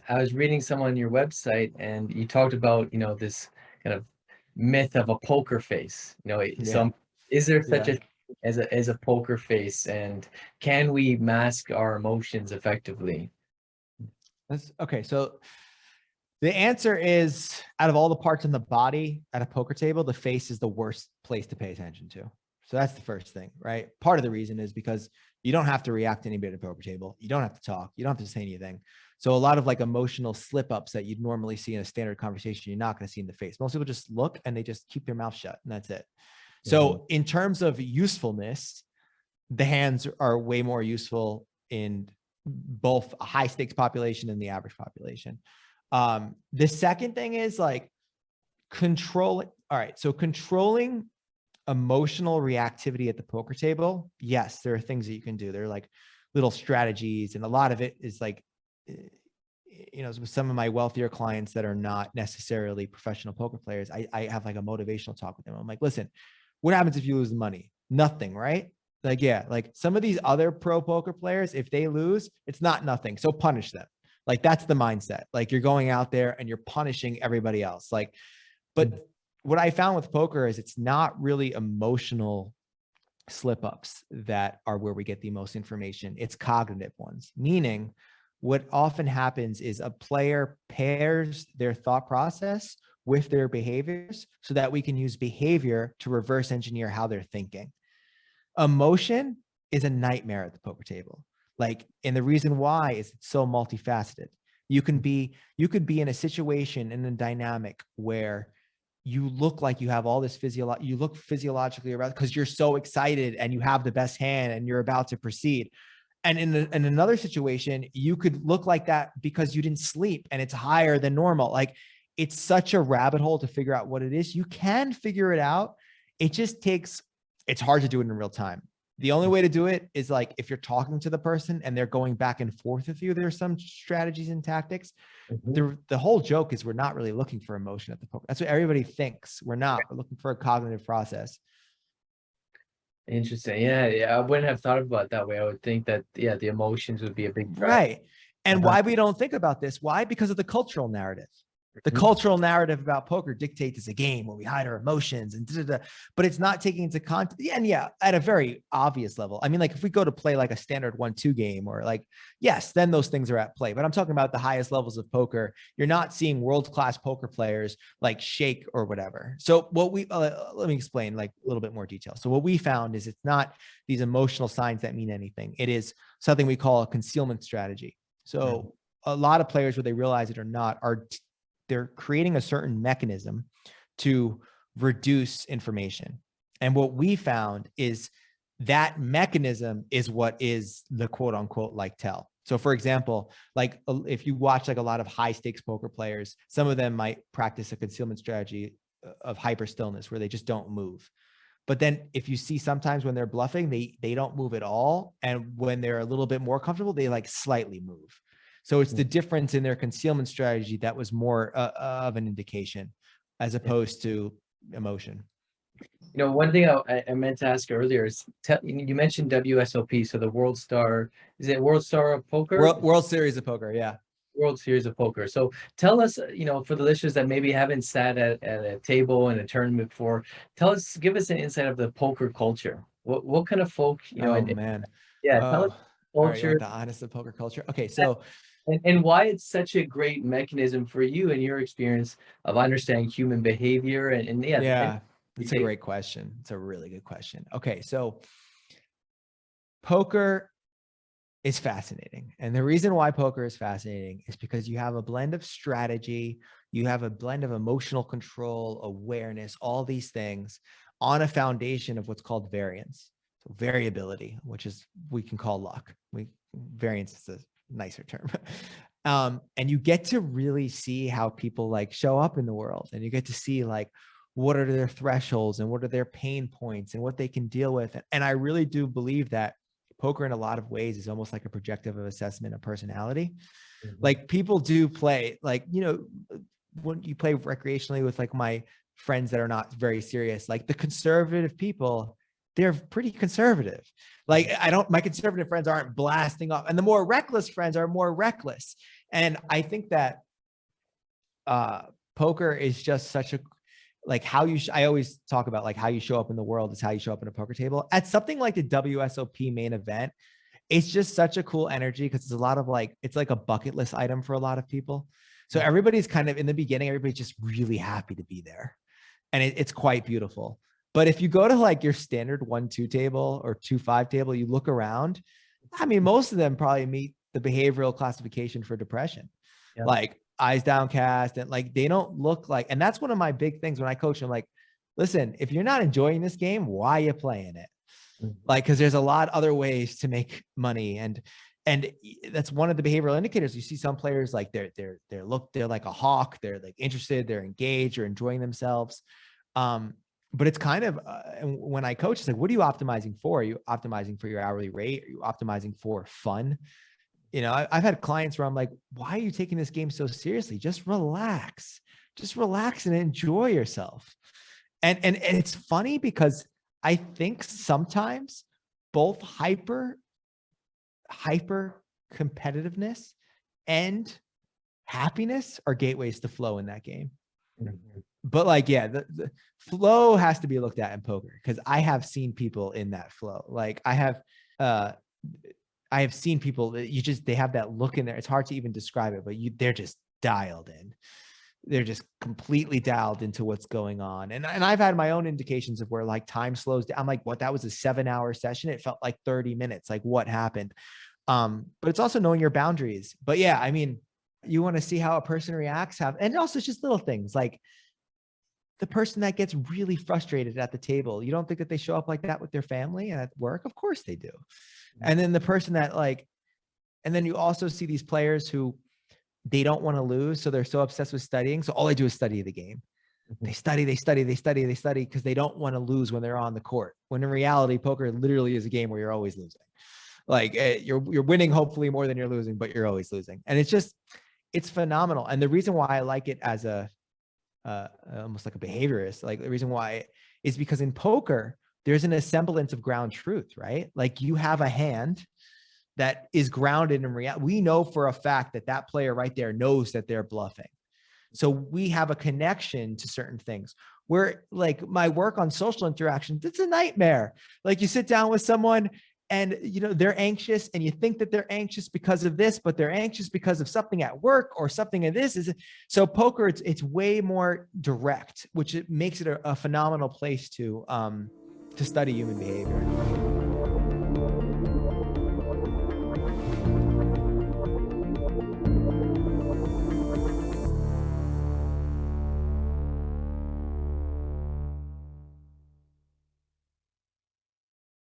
I was reading some on your website, and you talked about, this kind of myth of a poker face. Yeah. Some is there such Yeah. a as a poker face, and can we mask our emotions effectively? That's okay. So the answer is, out of all the parts in the body at a poker table, the face is the worst place to pay attention to. So that's the first thing, right? Part of the reason is because you don't have to react to anybody at a poker table. You don't have to talk. You don't have to say anything. So a lot of like emotional slip ups that you'd normally see in a standard conversation, you're not going to see in the face. Most people just look and they just keep their mouth shut, and that's it. Mhm. So in terms of usefulness, the hands are way more useful in both a high stakes population and the average population. The second thing is like controlling. All right. So controlling emotional reactivity at the poker table. Yes, there are things that you can do. There are like little strategies. And a lot of it is like, with some of my wealthier clients that are not necessarily professional poker players, I have like a motivational talk with them. I'm like, listen, what happens if you lose the money? Nothing, right? Like, yeah, like some of these other pro poker players, if they lose, it's not nothing. So punish them. Like that's the mindset. Like you're going out there and you're punishing everybody else. Like, but what I found with poker is it's not really emotional slip ups that are where we get the most information. It's cognitive ones, meaning what often happens is a player pairs their thought process with their behaviors so that we can use behavior to reverse engineer how they're thinking. Emotion is a nightmare at the poker table. Like, and the reason why is it's so multifaceted. You could be in a situation, in a dynamic where you look like you have all this you look physiologically around because you're so excited and you have the best hand and you're about to proceed. And in another situation, you could look like that because you didn't sleep and it's higher than normal. Like it's such a rabbit hole to figure out what it is. You can figure it out. It just takes, it's hard to do it in real time. The only way to do it is like if you're talking to the person and they're going back and forth with you, there's some strategies and tactics. Mhm. The whole joke is we're not really looking for emotion at the poker. That's what everybody thinks. We're not. We're looking for a cognitive process. Interesting. Yeah, yeah. I wouldn't have thought about it that way. I would think that, yeah, the emotions would be a big driver. Right. And Uh-huh. why we don't think about this? Why? Because of the cultural narrative. The Mhm. cultural narrative about poker dictates it's a game where we hide our emotions and but it's not taking into context. Yeah, and yeah, at a very obvious level. I mean, like if we go to play like a standard 1-2 game or like, yes, then those things are at play. But I'm talking about the highest levels of poker. You're not seeing world-class poker players like shake or whatever. So what we, let me explain like a little bit more detail. So what we found is it's not these emotional signs that mean anything. It is something we call a concealment strategy. So a lot of players, whether they realize it or not, they're creating a certain mechanism to reduce information. And what we found is that mechanism is what is the quote unquote like tell. So for example, like if you watch like a lot of high stakes poker players, some of them might practice a concealment strategy of hyper stillness where they just don't move. But then if you see sometimes when they're bluffing, they don't move at all. And when they're a little bit more comfortable, they like slightly move. So it's the difference in their concealment strategy that was more of an indication as opposed to emotion. One thing I meant to ask earlier is, you mentioned WSOP, so the World Star, is it World Star of Poker? World Series of Poker. Yeah. World Series of Poker. So tell us, for the listeners that maybe haven't sat at a table in a tournament before, give us an insight of the poker culture. What kind of folk, Oh and man. yeah, tell us Oh, all right. You culture want the honest of poker culture? Okay. So and why it's such a great mechanism for you and your experience of understanding human behavior and yeah, and yeah, it's a great question. It's a really good question. Okay. So poker is fascinating. And the reason why poker is fascinating is because you have a blend of strategy, you have a blend of emotional control, awareness, all these things on a foundation of what's called variance. So variability, which is we can call luck. Variance is a nicer term. And you get to really see how people like show up in the world, and you get to see like what are their thresholds and what are their pain points and what they can deal with. And I really do believe that poker in a lot of ways is almost like a projective assessment of personality. Like people do play, like, when you play recreationally with like my friends that are not very serious, like the conservative people, they're pretty conservative. Like my conservative friends aren't blasting off, and the more reckless friends are more reckless. And I think that poker is just such a, like how you, I always talk about like how you show up in the world is how you show up in a poker table. At something like the WSOP main event, it's just such a cool energy because it's a lot of like, it's like a bucket list item for a lot of people. So everybody's kind of in the beginning, everybody's just really happy to be there. And it's quite beautiful. But if you go to like your standard 1-2 table or 2-5 table, you look around, I mean, most of them probably meet the behavioral classification for depression. Yeah. Like eyes downcast, and like they don't look like, and that's one of my big things when I coach. I'm like, listen, if you're not enjoying this game, why are you playing it? Like, because there's a lot other ways to make money, and that's one of the behavioral indicators. You see some players like they're like a hawk, they're like interested, they're engaged, or enjoying themselves. But it's kind of when I coach, it's like, what are you optimizing for? Are you optimizing for your hourly rate? Are you optimizing for fun? You know, I've had clients where I'm like, why are you taking this game so seriously? Just relax and enjoy yourself. And it's funny because I think sometimes both hyper competitiveness and happiness are gateways to flow in that game. But like, yeah, the flow has to be looked at in poker because I have seen people in that flow. Like I have seen people that they have that look in there. It's hard to even describe it, but they're just dialed in. They're just completely dialed into what's going on. And I've had my own indications of where like time slows down. I'm like, what, that was a 7-hour session. It felt like 30 minutes. Like what happened? But it's also knowing your boundaries. But yeah, I mean, you want to see how a person reacts, and also it's just little things like the person that gets really frustrated at the table. You don't think that they show up like that with their family and at work? Of course they do. And then the person that like, and then you also see these players who they don't want to lose. So they're so obsessed with studying. So all they do is study the game. They study because they don't want to lose when they're on the court. When in reality, poker literally is a game where you're always losing. Like you're winning hopefully more than you're losing, but you're always losing. And it's phenomenal. And the reason why I like it as a, almost like a behaviorist, like the reason why is because in poker, there's an semblance of ground truth, right? Like you have a hand that is grounded in reality. We know for a fact that that player right there knows that they're bluffing. So we have a connection to certain things where like my work on social interactions, it's a nightmare. Like you sit down with someone and you know, they're anxious and you think that they're anxious because of this, but they're anxious because of something at work or something of this. So poker, it's way more direct, which it makes it a phenomenal place to study human behavior.